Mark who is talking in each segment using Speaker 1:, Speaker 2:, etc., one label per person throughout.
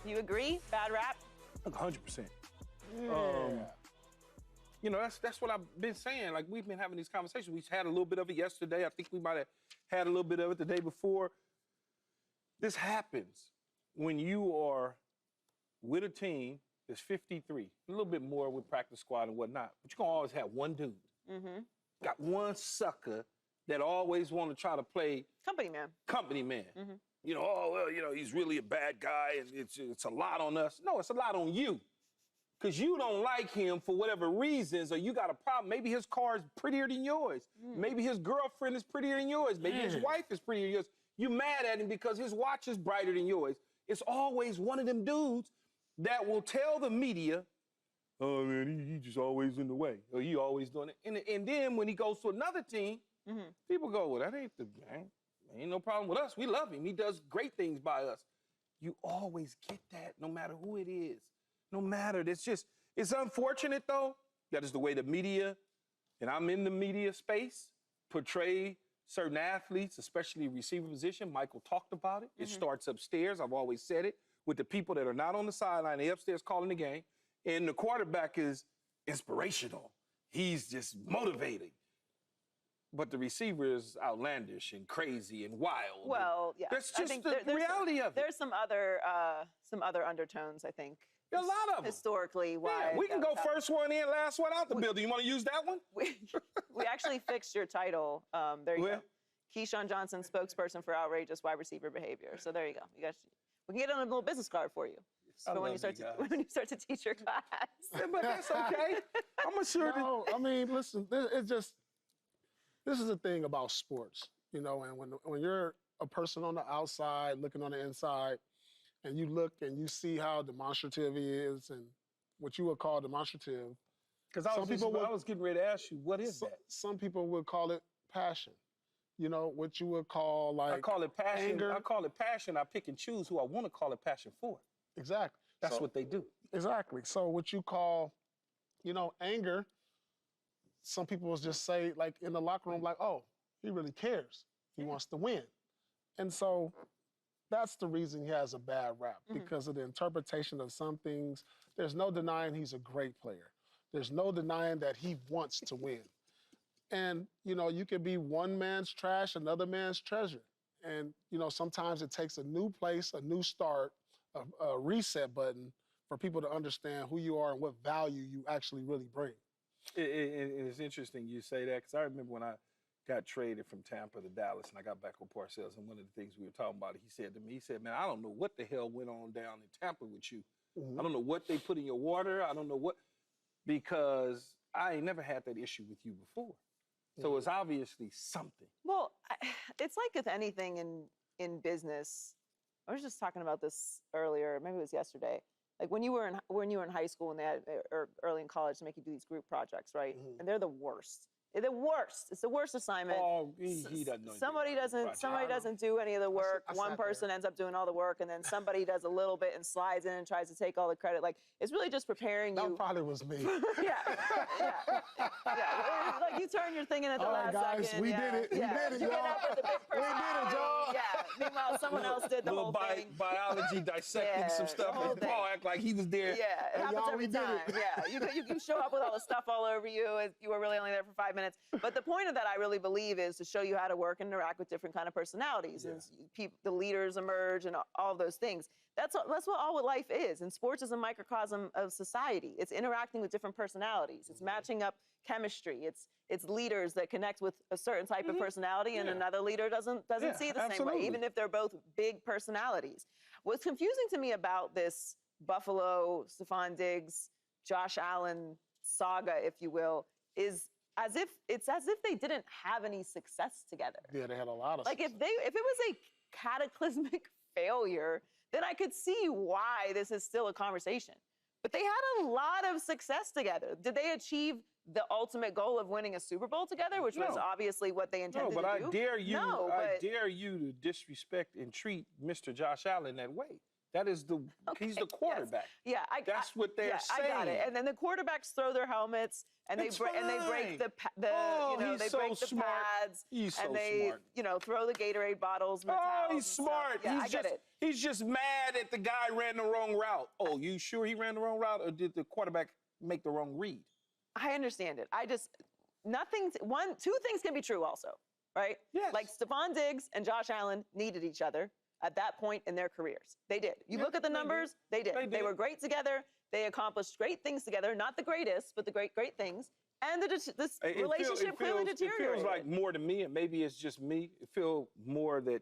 Speaker 1: You agree? Bad rap?
Speaker 2: 100%.
Speaker 3: Yeah.
Speaker 2: You know, that's what I've been saying. Like, we've been having these conversations. We had a little bit of it yesterday. I think we might have had a little bit of it the day before. This happens when you are with a team that's 53, a little bit more with practice squad and whatnot, but you're going to always have one dude. Got one sucker that always want to try to play
Speaker 1: Company man.
Speaker 2: You know, oh, well, you know, he's really a bad guy and it's a lot on us. No, it's a lot on you. Because you don't like him for whatever reasons, or you got a problem. Maybe his car is prettier than yours. Maybe his girlfriend is prettier than yours. Maybe his wife is prettier than yours. You mad at him because his watch is brighter than yours. It's always one of them dudes that will tell the media, oh, man, he just always in the way. Or he always doing it. And then when he goes to another team, people go, well, that ain't the man. Ain't no problem with us. We love him. He does great things by us. You always get that no matter who it is. No matter. It's unfortunate, though. That is the way the media, and I'm in the media space, portray certain athletes, especially receiver position. Michael talked about it. It starts upstairs. I've always said it, with the people that are not on the sideline. They upstairs calling the game. And the quarterback is inspirational. He's just motivating. But the receiver is outlandish and crazy and wild.
Speaker 1: Well, yeah.
Speaker 2: That's just the reality of it.
Speaker 1: There's some other undertones, I think.
Speaker 2: A lot of them.
Speaker 1: Historically, why?
Speaker 2: Yeah, we can go first one in, last one out the building. You want to use that one?
Speaker 1: We actually fixed your title. There you go. Keyshawn Johnson, spokesperson for outrageous wide receiver behavior. So there you go. We can get on a little business card for you. So when you start to teach your class.
Speaker 2: Yeah, but that's okay. I'm sure.
Speaker 3: No, I mean, listen, it's just, this is the thing about sports, you know, and when you're a person on the outside looking on the inside, and you look and you see how demonstrative he is and what you would call demonstrative.
Speaker 2: Because I was getting ready to ask you, what is that?
Speaker 3: Some people would call it passion. You know, what you would call like
Speaker 2: I call it passion.
Speaker 3: anger.
Speaker 2: I call it passion. I pick and choose who I want to call it passion for.
Speaker 3: Exactly.
Speaker 2: That's what they do.
Speaker 3: Exactly. So what you call, you know, anger, some people will just say, like, in the locker room, like, oh, he really cares. He wants to win. And so that's the reason he has a bad rap, because of the interpretation of some things. There's no denying he's a great player. There's no denying that he wants to win. And, you know, you can be one man's trash, another man's treasure. And, you know, sometimes it takes a new place, a new start, a reset button for people to understand who you are and what value you actually really bring.
Speaker 2: It's interesting you say that, because I remember when I got traded from Tampa to Dallas and I got back with Parcells, and one of the things we were talking about, he said to me, he said, man, I don't know what the hell went on down in Tampa with you. I don't know what they put in your water. I don't know what, because I ain't never had that issue with you before. So it's obviously something.
Speaker 1: Well, it's like with anything in business. I was just talking about this earlier, maybe it was yesterday. Like when you were in high school and they had, or early in college, to make you do these group projects, right? And they're the worst. They're the worst. It's the worst assignment.
Speaker 2: Oh, he doesn't know.
Speaker 1: Somebody doesn't do any of the work. One person ends up doing all the work, and then somebody does a little bit and slides in and tries to take all the credit. Like, it's really just preparing you.
Speaker 3: That probably was me.
Speaker 1: Yeah. Like, you turn your thing in at the last
Speaker 3: guys,
Speaker 1: second.
Speaker 3: we did it. We did it,
Speaker 1: You
Speaker 3: y'all.
Speaker 1: end up with the big
Speaker 3: We did it, y'all.
Speaker 1: Yeah. Meanwhile, someone else did the whole thing.
Speaker 2: Biology dissecting some stuff,
Speaker 1: the whole
Speaker 2: and Paul act like he was there.
Speaker 1: Yeah, it happens every time. Yeah, you show up with all the stuff all over you. You were really only there for 5 minutes. But the point of that, I really believe, is to show you how to work and interact with different kind of personalities. And the leaders emerge and all those things. That's what all life is. And sports is a microcosm of society. It's interacting with different personalities. It's matching up chemistry. It's leaders that connect with a certain type of personality, and another leader doesn't see it the same way, even if they're both big personalities. What's confusing to me about this Buffalo, Stefon Diggs, Josh Allen saga, if you will, is it's as if they didn't have any success together.
Speaker 3: Yeah, they had a lot of
Speaker 1: success. If it was a cataclysmic failure, then I could see why this is still a conversation. But they had a lot of success together. Did they achieve the ultimate goal of winning a Super Bowl together, which was obviously what they intended to do?
Speaker 2: I dare you to disrespect and treat Mr. Josh Allen that way. That is he's the quarterback.
Speaker 1: Yes. Yeah,
Speaker 2: That's what they're saying.
Speaker 1: I got it. And then the quarterbacks throw their helmets and they break the pads.
Speaker 2: He's so
Speaker 1: and they
Speaker 2: smart.
Speaker 1: Throw the Gatorade bottles. And the
Speaker 2: Oh,
Speaker 1: towels
Speaker 2: he's smart.
Speaker 1: Yeah, I get it.
Speaker 2: He's just mad at the guy ran the wrong route. Oh, you sure he ran the wrong route, or did the quarterback make the wrong read?
Speaker 1: I understand it. Two things can be true also, right?
Speaker 2: Yes.
Speaker 1: Like Stefon Diggs and Josh Allen needed each other at that point in their careers. They did. You look at the numbers, they did. They were great together. They accomplished great things together. Not the greatest, but the great things. And this relationship clearly deteriorated.
Speaker 2: It feels like more to me, and maybe it's just me. It feels more that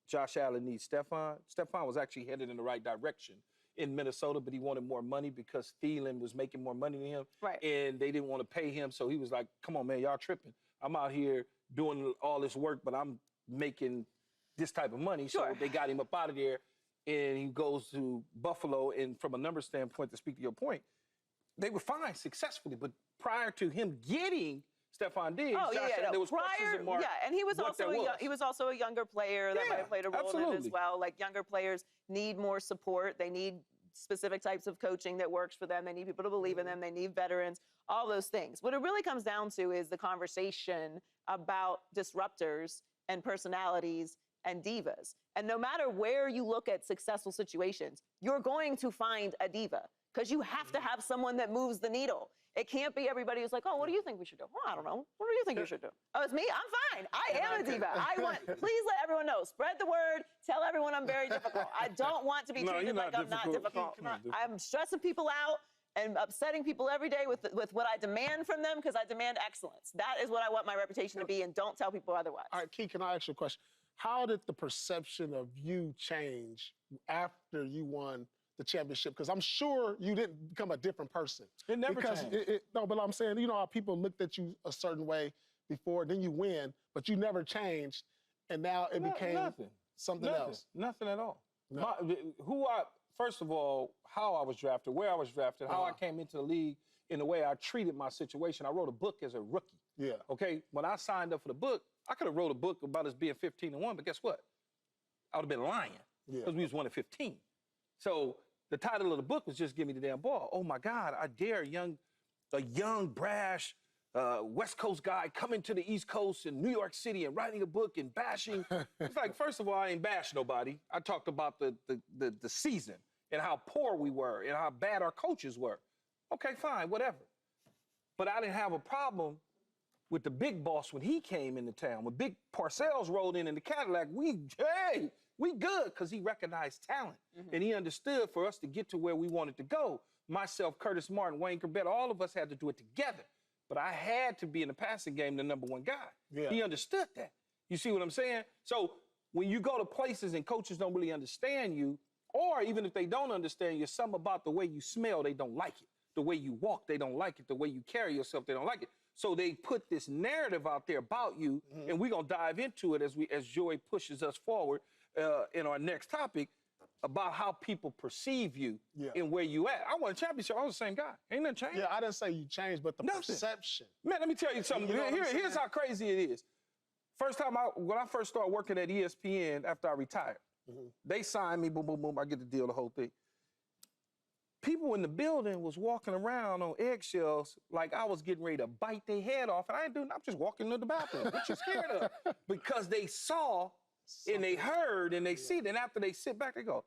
Speaker 2: Josh Allen needs Stefon. Stefon was actually headed in the right direction in Minnesota, but he wanted more money because Thielen was making more money than him.
Speaker 1: Right.
Speaker 2: And they didn't want to pay him, so he was like, come on, man, y'all tripping. I'm out here doing all this work, but I'm making this type of money.
Speaker 1: Sure.
Speaker 2: So they got him up out of there, and he goes to Buffalo. And from a number standpoint, to speak to your point, they were fine successfully. But prior to him getting Stefon Diggs, there was questions mark.
Speaker 1: Yeah, and he was also a younger player that might have played a role in it as well. Like younger players need more support. They need specific types of coaching that works for them. They need people to believe in them. They need veterans, all those things. What it really comes down to is the conversation about disruptors and personalities and divas. And no matter where you look at successful situations, you're going to find a diva because you have to have someone that moves the needle. It can't be everybody who's like, oh, what do you think we should do? Well, I don't know. What do you think you should do? Oh, it's me? I'm fine. I am a diva. Please let everyone know. Spread the word. Tell everyone I'm very difficult. I don't want to be treated like I'm not difficult. I'm stressing people out and upsetting people every day with what I demand from them because I demand excellence. That is what I want my reputation to be, and don't tell people otherwise.
Speaker 3: All right, Key, can I ask you a question? How did the perception of you change after you won the championship? Because I'm sure you didn't become a different person.
Speaker 2: It never changed.
Speaker 3: No, but I'm saying, how people looked at you a certain way before, then you win, but you never changed, and now it became something else.
Speaker 2: Nothing at all.
Speaker 3: No.
Speaker 2: First of all, how I was drafted, where I was drafted, how I came into the league, in the way I treated my situation. I wrote a book as a rookie.
Speaker 3: Yeah.
Speaker 2: Okay, when I signed up for the book, I could have wrote a book about us being 15-1, but guess what? I would have been lying because we was 1-15. So the title of the book was just "Give Me the Damn Ball." Oh my God, I dare a young, brash West Coast guy coming to the East Coast in New York City and writing a book and bashing. It's like, first of all, I ain't bashed nobody. I talked about the season and how poor we were and how bad our coaches were. Okay, fine, whatever. But I didn't have a problem with the big boss when he came into town. When Big Parcells rolled in the Cadillac, we good, because he recognized talent. And he understood for us to get to where we wanted to go. Myself, Curtis Martin, Wayne Corbett, all of us had to do it together. But I had to be in the passing game the number one guy. Yeah. He understood that. You see what I'm saying? So when you go to places and coaches don't really understand you, or even if they don't understand you, something about the way you smell, they don't like it. The way you walk, they don't like it. The way you carry yourself, they don't like it. So they put this narrative out there about you, and we're gonna dive into it as Joy pushes us forward in our next topic about how people perceive you and where you at. I won a championship. I was the same guy. Ain't nothing changed.
Speaker 3: Yeah, I didn't say you changed, but the perception.
Speaker 2: Man, let me tell you something. Here's how crazy it is. When I first started working at ESPN after I retired, they signed me, boom, boom, boom. I get the deal, the whole thing. People in the building was walking around on eggshells like I was getting ready to bite their head off, and I ain't doing nothing. I'm just walking to the bathroom. What you scared of? Because they saw and they heard and they see it, and after they sit back, they go,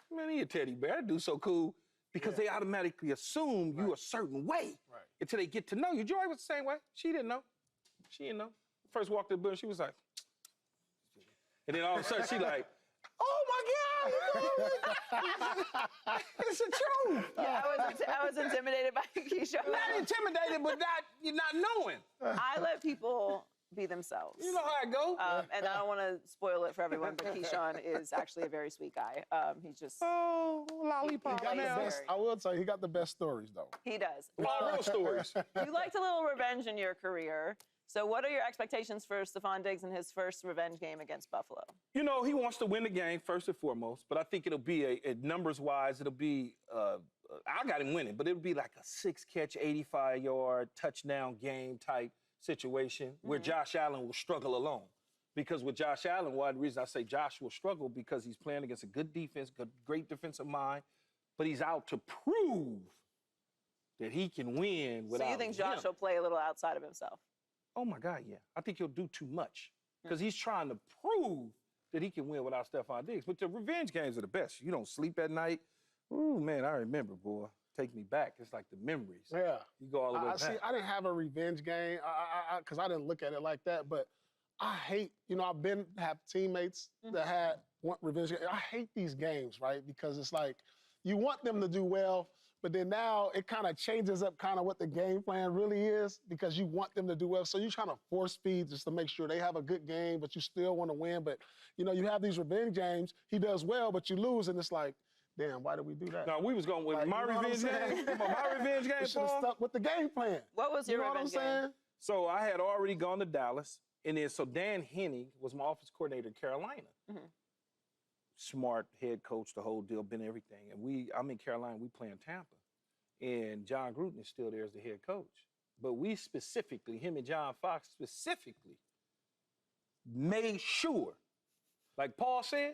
Speaker 2: man, he a teddy bear. That dude's so cool. Because they automatically assume you a certain way until they get to know you. Joy was the same way. She didn't know. First walked in the building, she was like, and then all of a sudden she like, oh my God, it's the truth.
Speaker 1: Yeah, I was intimidated by Keyshawn.
Speaker 2: Not intimidated, but not knowing.
Speaker 1: I let people be themselves.
Speaker 2: You know how it goes.
Speaker 1: And I don't want to spoil it for everyone, but Keyshawn is actually a very sweet guy. He's just
Speaker 2: lollipop.
Speaker 3: I will tell you, he got the best stories though.
Speaker 1: He does.
Speaker 2: A lot of real stories.
Speaker 1: You liked a little revenge in your career. So what are your expectations for Stefon Diggs in his first revenge game against Buffalo?
Speaker 2: You know, he wants to win the game first and foremost, but I think it'll be numbers-wise, it'll be, I got him winning, but it'll be like a 6-catch, 85-yard touchdown game type situation where Josh Allen will struggle alone. Because with Josh Allen, one reason I say Josh will struggle because he's playing against a good defense, great defensive mind, but he's out to prove that he can win without
Speaker 1: So you think Josh will play a little outside of himself?
Speaker 2: Oh, my God, yeah. I think he'll do too much because he's trying to prove that he can win without Stefon Diggs. But the revenge games are the best. You don't sleep at night. Ooh, man, I remember, boy. Take me back. It's like the memories.
Speaker 3: Yeah.
Speaker 2: You go all the way back.
Speaker 3: See, I didn't have a revenge game because I didn't look at it like that. But I hate, I've have teammates that want revenge games. I hate these games, right? Because it's like you want them to do well, but then now it kind of changes up kind of what the game plan really is because you want them to do well. So you're trying to force feed just to make sure they have a good game, but you still want to win. But, you have these revenge games. He does well, but you lose, and it's like, damn, why did we do that?
Speaker 2: No, we was going with my revenge game. My revenge game,
Speaker 3: should have stuck with the game plan.
Speaker 1: What was your revenge game?
Speaker 2: So I had already gone to Dallas, and then so Dan Henning was my offense coordinator in Carolina. Smart head coach, the whole deal, been everything. And I'm in Carolina, we play in Tampa. And John Gruden is still there as the head coach. But we specifically, him and John Fox specifically, made sure, like Paul said,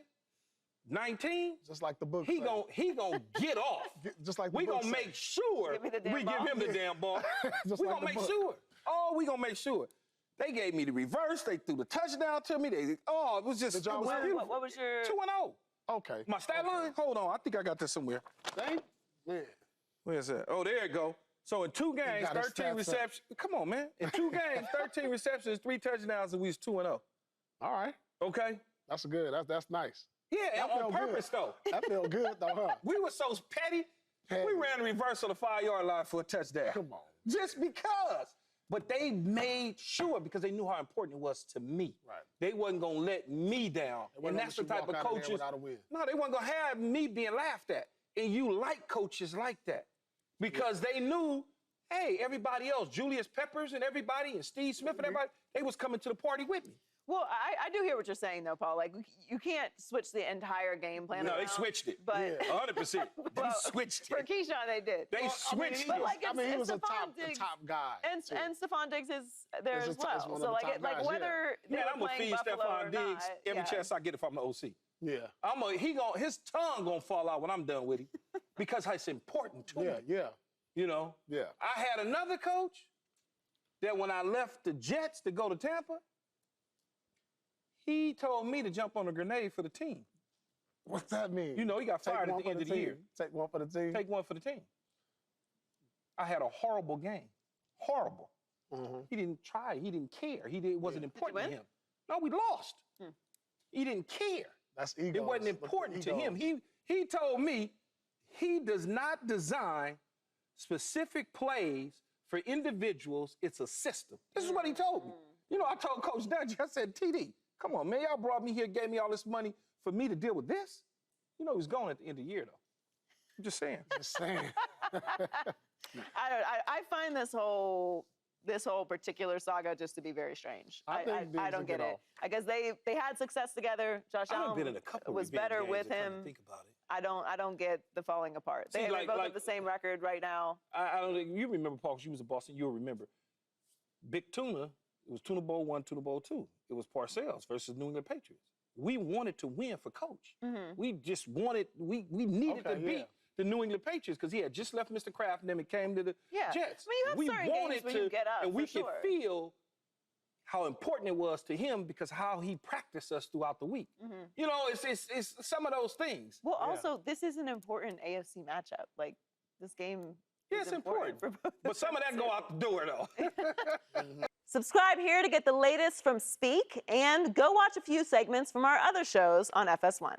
Speaker 2: 19,
Speaker 3: just like the book.
Speaker 2: He gonna get off.
Speaker 3: Just like the
Speaker 2: we
Speaker 3: book
Speaker 2: gonna make sure we give him the damn ball. We gonna make sure. Oh, we gonna make sure. They gave me the reverse. They threw the touchdown to me. It was just.
Speaker 1: What was your
Speaker 2: 2-0?
Speaker 3: Okay.
Speaker 2: My stat line? Hold on. I think I got this somewhere.
Speaker 3: Man.
Speaker 2: Where's that? Oh, there it go. So in 2 games, 13 receptions. Come on, man. In 2 games, 13 receptions, 3 touchdowns, and we was 2-0.
Speaker 3: All right.
Speaker 2: Okay.
Speaker 3: That's good. That's nice.
Speaker 2: Yeah, and on purpose, though.
Speaker 3: That felt good, though, huh?
Speaker 2: We were so petty. We ran the reverse on the 5-yard line for a touchdown.
Speaker 3: Come on.
Speaker 2: Just because. But they made sure because they knew how important it was to me.
Speaker 3: Right.
Speaker 2: They wasn't going to let me down. And that's the type of coaches. No, they wasn't going to have me being laughed at. And you like coaches like that. Because they knew, hey, everybody else, Julius Peppers and everybody, and Steve Smith and everybody, they was coming to the party with me.
Speaker 1: Well, I do hear what you're saying, though, Paul. Like, you can't switch the entire game plan.
Speaker 2: No, they switched it.
Speaker 1: But
Speaker 2: 100%. They switched it.
Speaker 1: For Keyshawn, they did.
Speaker 2: They switched it.
Speaker 1: But like,
Speaker 3: he was a top guy.
Speaker 1: And Stefon Diggs is there as well. So like whether
Speaker 2: man, I'm gonna feed Stefon Diggs every chance I get if I'm the OC.
Speaker 3: Yeah.
Speaker 2: His tongue gonna fall out when I'm done with him because it's important to him.
Speaker 3: Yeah.
Speaker 2: Yeah. I had another coach that when I left the Jets to go to Tampa, he told me to jump on a grenade for the team.
Speaker 3: What's that mean?
Speaker 2: He got fired at the end of the year.
Speaker 3: Take one for the team?
Speaker 2: Take one for the team. I had a horrible game. Horrible. He didn't try. He didn't care. It wasn't important to him. No, we lost. He didn't care.
Speaker 3: That's ego.
Speaker 2: It wasn't important to him. He told me he does not design specific plays for individuals. It's a system. This is what he told me. I told Coach Dutch, I said, TD, come on, man. Y'all brought me here, gave me all this money for me to deal with this. He's going at the end of the year, though. I'm just saying.
Speaker 1: I find this whole particular saga just to be very strange. I don't get it. I guess they had success together. Josh Allen was better with him.
Speaker 2: Think about it.
Speaker 1: I don't get the falling apart. They both have the same record right now.
Speaker 2: I don't think you remember, Paul, because you was in Boston. You'll remember. Big Tuna. It was Tuna Bowl 1, Tuna Bowl 2. It was Parcells versus New England Patriots. We wanted to win for Coach. We just wanted, we needed to beat the New England Patriots because he had just left Mr. Kraft and then it came to the Jets.
Speaker 1: I mean, you have certain games where you get up,
Speaker 2: and we
Speaker 1: could
Speaker 2: feel how important it was to him because how he practiced us throughout the week. It's some of those things.
Speaker 1: Well, also, this is an important AFC matchup. Like, this game is important. For both
Speaker 2: but some of that go out the door, though.
Speaker 1: Subscribe here to get the latest from Speak, and go watch a few segments from our other shows on FS1.